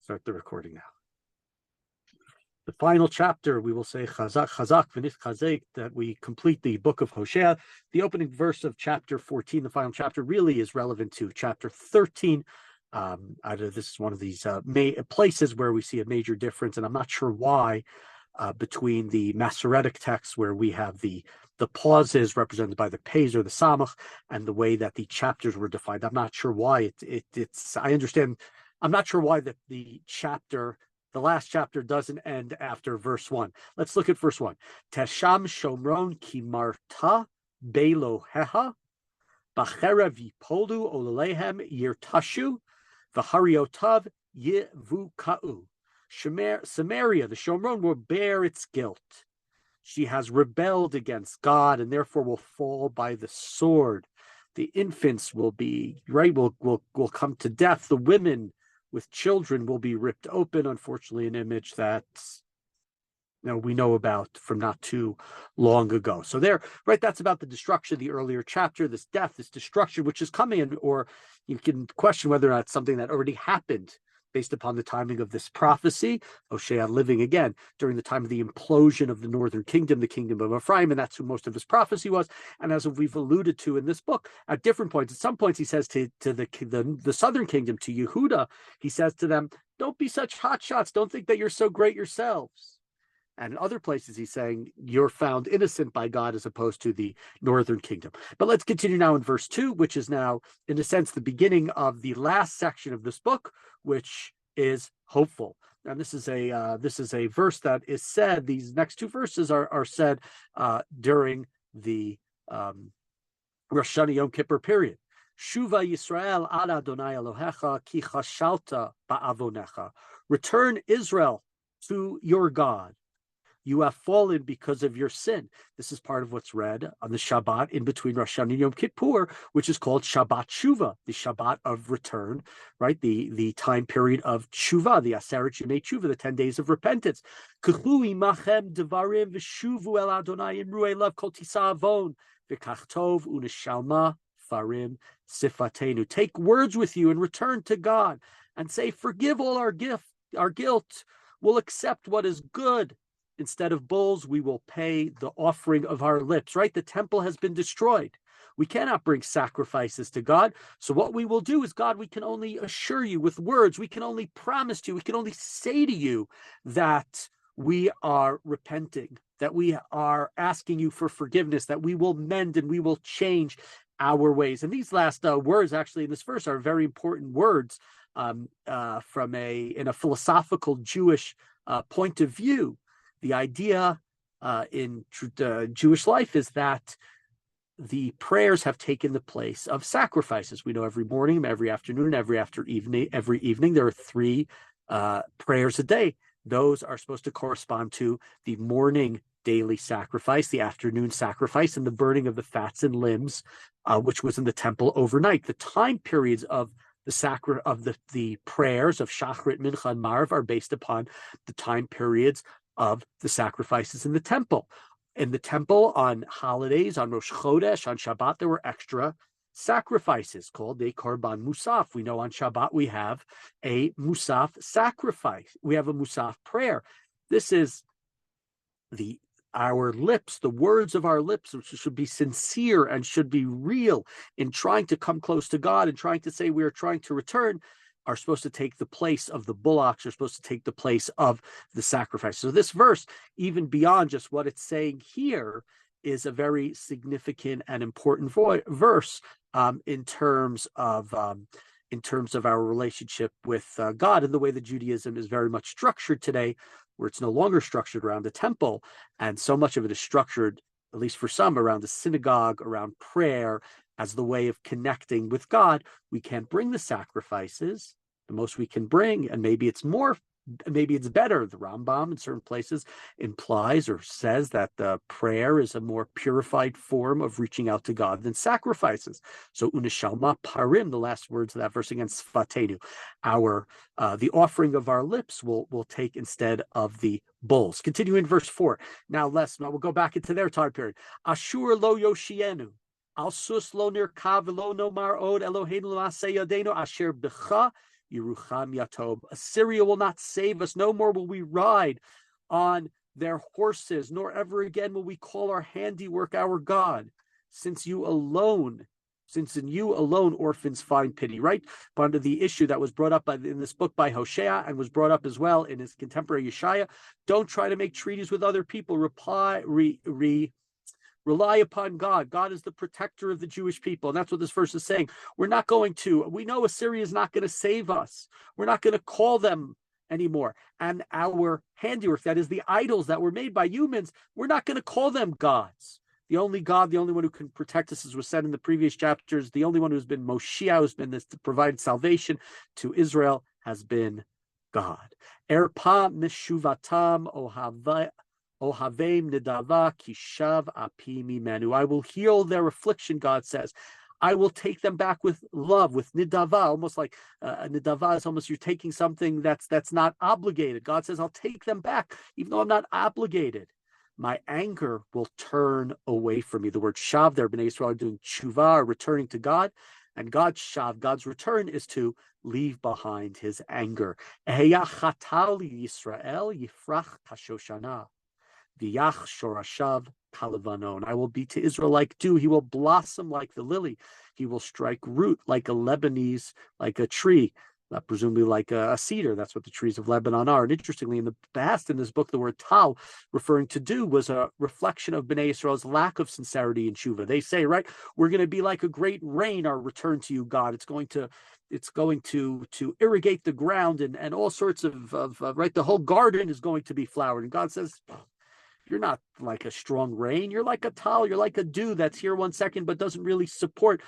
Start the recording now. The final chapter, we will say chazak v'nit chazek, that we complete the book of Hosea. The opening verse of chapter 14, the final chapter, really is relevant to chapter 13. This is one of these places where we see a major difference, and I'm not sure why, between the Masoretic texts where we have the pauses represented by the pes or the samach, and the way that the chapters were defined. I'm not sure why it's. I understand. I'm not sure why the last chapter doesn't end after verse 1. Let's look at verse 1. Tesham shomron ki marta beloheha b'cherev yipolu olalehem yirtashu v'hariotav yivuka'u. Samaria, the Shomron, will bear its guilt. She has rebelled against God and therefore will fall by the sword. The infants will come to death. The women with children will be ripped open. Unfortunately, an image that we know about from not too long ago. So that's about the destruction of the earlier chapter, this death, this destruction, which is coming, or you can question whether or not it's something that already happened based upon the timing of this prophecy. Hosea living again during the time of the implosion of the northern kingdom, the kingdom of Ephraim, and that's who most of his prophecy was. And as we've alluded to in this book, at different points, at some points he says to the southern kingdom, to Yehuda, he says to them, don't be such hotshots, don't think that you're so great yourselves. And in other places, he's saying you're found innocent by God as opposed to the northern kingdom. But let's continue now in verse 2, which is now, in a sense, the beginning of the last section of this book, which is hopeful. And this is a verse that is said. These next two verses are said during the Rosh Hashanah Yom Kippur period. Shuva Yisrael ad Adonai Elohecha ki chashalta ba'avonecha. Return, Israel, to your God. You have fallen because of your sin. This is part of what's read on the Shabbat in between Rosh Hashanah and Yom Kippur, which is called Shabbat Tshuva, the Shabbat of return, right? The time period of Tshuva, the Aseret Yemei Tshuva, the 10 days of repentance. K'chu imachem devarim v'shuvu el Adonai imru elav kol tisa avon v'kach tov u'neshalma farim sifatenu. Take words with you and return to God and say, forgive all our guilt. We'll accept what is good. Instead of bulls, we will pay the offering of our lips, right? The temple has been destroyed. We cannot bring sacrifices to God. So what we will do is, God, we can only assure you with words. We can only promise to you. We can only say to you that we are repenting, that we are asking you for forgiveness, that we will mend and we will change our ways. And these last words actually in this verse are very important words in a philosophical Jewish point of view. The idea in Jewish life is that the prayers have taken the place of sacrifices. We know every morning, every afternoon, every evening, there are 3 prayers a day. Those are supposed to correspond to the morning daily sacrifice, the afternoon sacrifice, and the burning of the fats and limbs, which was in the temple overnight. The time periods of the prayers of Shachrit, Mincha, and Marv are based upon the time periods of the sacrifices in the temple. In the temple, on holidays, on Rosh Chodesh, on Shabbat, there were extra sacrifices called a Korban Musaf. We know on Shabbat we have a Musaf sacrifice. We have a Musaf prayer. This is our lips, the words of our lips, which should be sincere and should be real in trying to come close to God and trying to say we are trying to return, are supposed to take the place of the bullocks, are supposed to take the place of the sacrifice. So this verse, even beyond just what it's saying here, is a very significant and important verse in terms of our relationship with God, and the way that Judaism is very much structured today, where it's no longer structured around the temple, and so much of it is structured, at least for some, around the synagogue, around prayer, as the way of connecting with God. We can't bring the sacrifices. The most we can bring, and maybe it's better. The Rambam in certain places implies or says that the prayer is a more purified form of reaching out to God than sacrifices. So unishalma parim, the last words of that verse again, sfatenu, the offering of our lips will take instead of the bulls. Continue in verse 4. Now we'll go back into their time period. Ashur lo yoshienu. Al sus lo nirkav lo no mar od Eloheinu l'aseh yadenu asher b'cha Yerucham Yatob. Assyria will not save us. No more will we ride on their horses, nor ever again will we call our handiwork our God, since in you alone orphans find pity, right? But under the issue that was brought up in this book by Hosea and was brought up as well in his contemporary Yeshaya, don't try to make treaties with other people. Rely upon God. God is the protector of the Jewish people. And that's what this verse is saying. We know Assyria is not going to save us. We're not going to call them anymore. And our handiwork, that is the idols that were made by humans, we're not going to call them gods. The only God, the only one who can protect us, as was said in the previous chapters, the only one who's been Moshiach, who's been this to provide salvation to Israel, has been God. Erpa mishuvatam ohavim nidava kishav api mimenu. I will heal their affliction, God says. I will take them back with love, with nidava, almost like nidava is almost you're taking something that's not obligated. God says, I'll take them back, even though I'm not obligated. My anger will turn away from me. The word shav there, Bnei Yisrael are doing tshuva, returning to God. And God's shav, God's return, is to leave behind his anger. Yisrael yifrach kashoshana, v'yach shorashav kalavanon. I will be to Israel like dew. He will blossom like the lily. He will strike root like a Lebanese, like a tree. Presumably like a cedar. That's what the trees of Lebanon are. And interestingly, in the past, in this book, the word tal, referring to dew, was a reflection of Bnei Yisrael's lack of sincerity in tshuva. They say, right, we're going to be like a great rain, our return to you, God. It's going to irrigate the ground and all sorts of right, the whole garden is going to be flowered. And God says, you're not like a strong rain. You're like a tal. You're like a dew that's here 1 second, but doesn't really support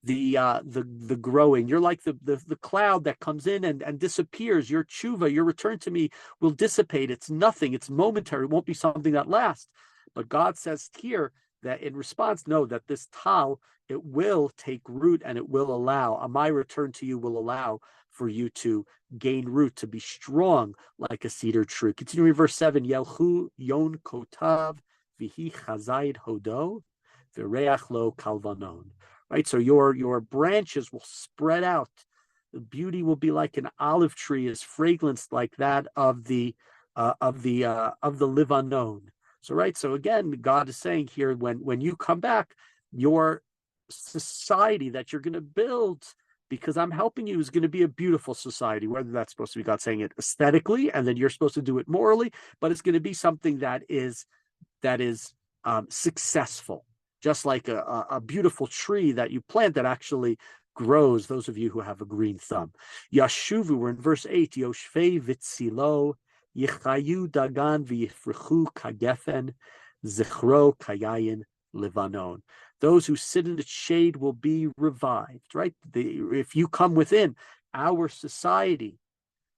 the growing. You're like the cloud that comes in and disappears. Your tshuva, your return to me, will dissipate. It's nothing. It's momentary. It won't be something that lasts. But God says here that in response, no, that this tal, it will take root and it will allow, my return to you will allow for you to gain root, to be strong like a cedar tree. Continuing verse 7, Yelchu yon kotav vihi chazayid hodo v'reach lo kalvanon. Right, so your branches will spread out. The beauty will be like an olive tree, is fragrance like that of the Livanon. So right, so again, God is saying here, when you come back, your society that you're going to build, because I'm helping you, is going to be a beautiful society. Whether that's supposed to be God saying it aesthetically, and then you're supposed to do it morally, but it's going to be something that is successful. Just like a beautiful tree that you plant that actually grows, those of you who have a green thumb. Yashuvu, we're in verse 8, Yoshvei vitzilo, yichayu dagan v'yifrechu kagefen, zichro kayayin livanon. Those who sit in its shade will be revived, right? If you come within our society,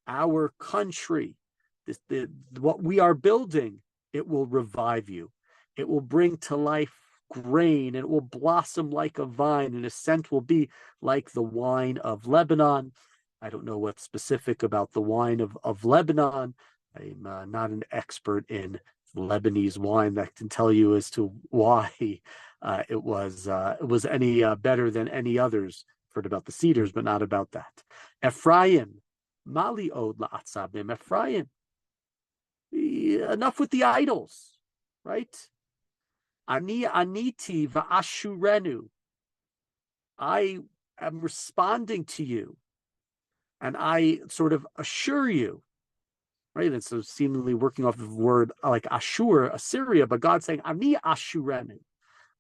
our country, what we are building, it will revive you. It will bring to life grain, and it will blossom like a vine, and its scent will be like the wine of Lebanon. I don't know what's specific about the wine of Lebanon. I'm not an expert in Lebanese wine that can tell you as to why it was any better than any others. I've heard about the cedars, but not about that. Ephraim, mali od la'atzabim. Ephraim, enough with the idols, right? Ani aniti va'ashurenu. I am responding to you, and I sort of assure you, right? And so seemingly working off of the word like Ashur, Assyria, but God saying, Ani ashurenu.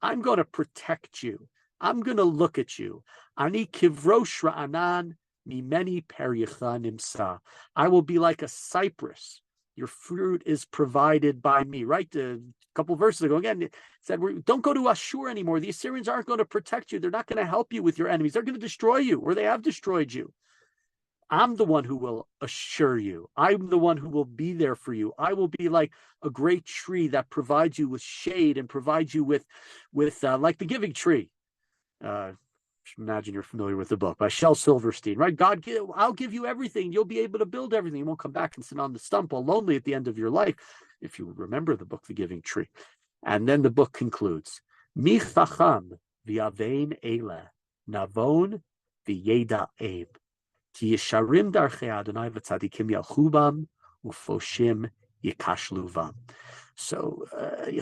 I'm going to protect you. I'm going to look at you. Ani kivrosh ra'anan mimeni peryecha nimsa. I will be like a cypress. Your fruit is provided by me, right? A couple verses ago, again, it said, don't go to Ashur anymore. The Assyrians aren't going to protect you. They're not going to help you with your enemies. They're going to destroy you, or they have destroyed you. I'm the one who will assure you. I'm the one who will be there for you. I will be like a great tree that provides you with shade and provides you with like the giving tree. Imagine you're familiar with the book by Shel Silverstein, right? I'll give you everything. You'll be able to build everything. You won't come back and sit on the stump all lonely at the end of your life, if you remember the book, The Giving Tree. And then the book concludes, Mi chacham v'yavein ele, navon v'yeda abe. Ki yesharim darchei Adonai v'tzadikim yalchu bam ufoshim yikashlu vam. So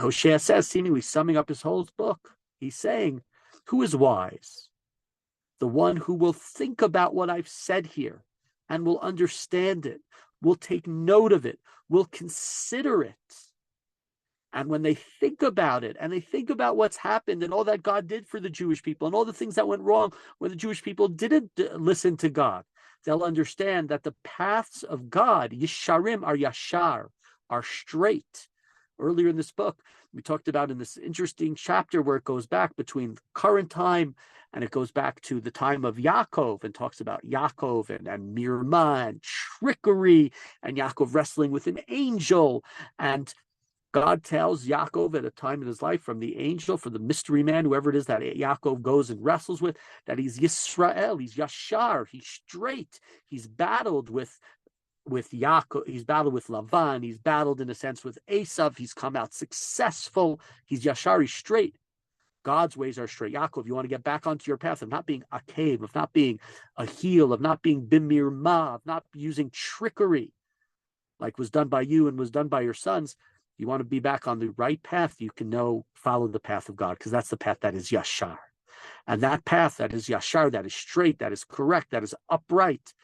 Hosea says, seemingly summing up his whole book, he's saying, who is wise? The one who will think about what I've said here and will understand it, will take note of it, will consider it. And when they think about it and they think about what's happened and all that God did for the Jewish people and all the things that went wrong when the Jewish people didn't listen to God, they'll understand that the paths of God, Yesharim, are Yashar, are straight. Earlier in this book, we talked about in this interesting chapter where it goes back between current time and it goes back to the time of Yaakov and talks about Yaakov and Mirma and trickery and Yaakov wrestling with an angel. And God tells Yaakov at a time in his life from the angel, from the mystery man, whoever it is that Yaakov goes and wrestles with, that he's Yisrael, he's Yashar, he's straight. He's battled with Yaakov, he's battled with Lavan, he's battled in a sense with Esav, he's come out successful, he's Yashar, he's straight. God's ways are straight. Yaakov, you want to get back onto your path of not being a cave, of not being a heel, of not being bimirma, of not using trickery like was done by you and was done by your sons. You want to be back on the right path, you can follow the path of God, because that's the path that is Yashar. And that path that is Yashar, that is straight, that is correct, that is upright,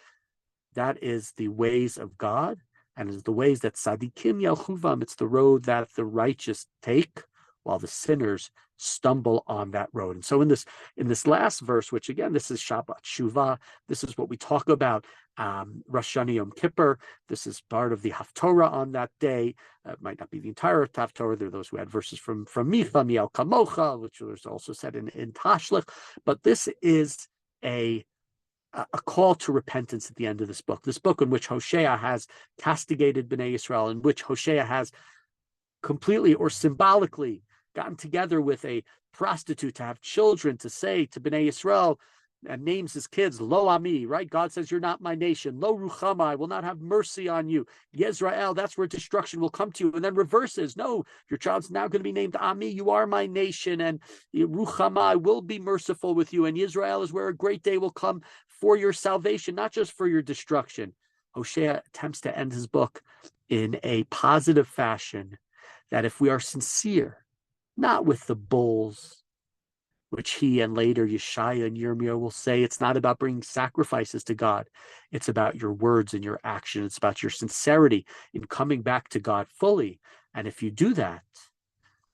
that is the ways of God, and is the ways that Tzadikim Yalchuvam. It's the road that the righteous take, while the sinners stumble on that road. And so in this last verse, which again, this is Shabbat Shuvah, this is what we talk about, Rosh Hashanah Yom Kippur. This is part of the Haftorah on that day. It might not be the entire Haftorah. There are those who had verses from Micha, Miel Kamocha, which was also said in Tashlich. But this is a call to repentance at the end of this book in which Hosea has castigated Bnei Yisrael, in which Hosea has completely or symbolically gotten together with a prostitute to have children, to say to Bnei Yisrael, and names his kids, Lo Ami, right? God says, you're not my nation. Lo Ruchama, I will not have mercy on you. Yisrael, that's where destruction will come to you. And then reverses, no, your child's now going to be named Ami, you are my nation, and Ruchama, I will be merciful with you. And Yisrael is where a great day will come for your salvation, not just for your destruction. Hosea attempts to end his book in a positive fashion, that if we are sincere, not with the bulls, which he and later Yeshaya and Yirmiyahu will say, it's not about bringing sacrifices to God. It's about your words and your action. It's about your sincerity in coming back to God fully. And if you do that,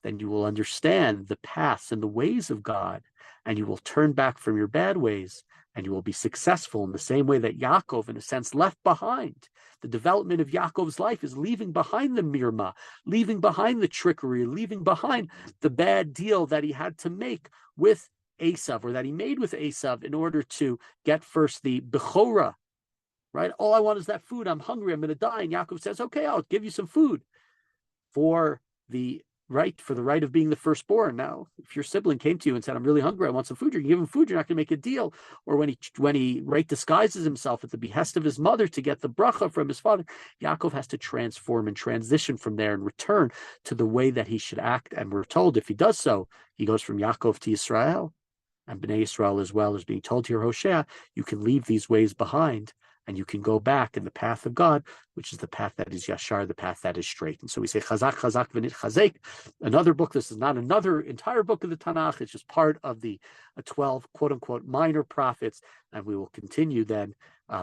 then you will understand the paths and the ways of God, and you will turn back from your bad ways, and you will be successful in the same way that Yaakov, in a sense, left behind. The development of Yaakov's life is leaving behind the mirma, leaving behind the trickery, leaving behind the bad deal that he had to make with Esav, or that he made with Esav, in order to get first the Bechorah, right? All I want is that food. I'm hungry. I'm going to die. And Yaakov says, okay, I'll give you some food for the right of being the firstborn. Now, if your sibling came to you and said, I'm really hungry, I want some food, you give him food, you're not going to make a deal. Or when he disguises himself at the behest of his mother to get the bracha from his father, Yaakov has to transform and transition from there and return to the way that he should act. And we're told if he does so, he goes from Yaakov to Israel, and Bnei Yisrael as well, as being told here, Hosea, you can leave these ways behind, and you can go back in the path of God, which is the path that is Yashar, the path that is straight. And so we say, Chazak, Chazak, V'nit Chazek. Another book, this is not another entire book of the Tanakh, it's just part of the 12, quote-unquote, minor prophets. And we will continue then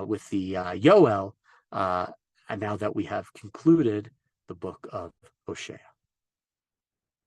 with the Yoel, and now that we have concluded the book of Hosea.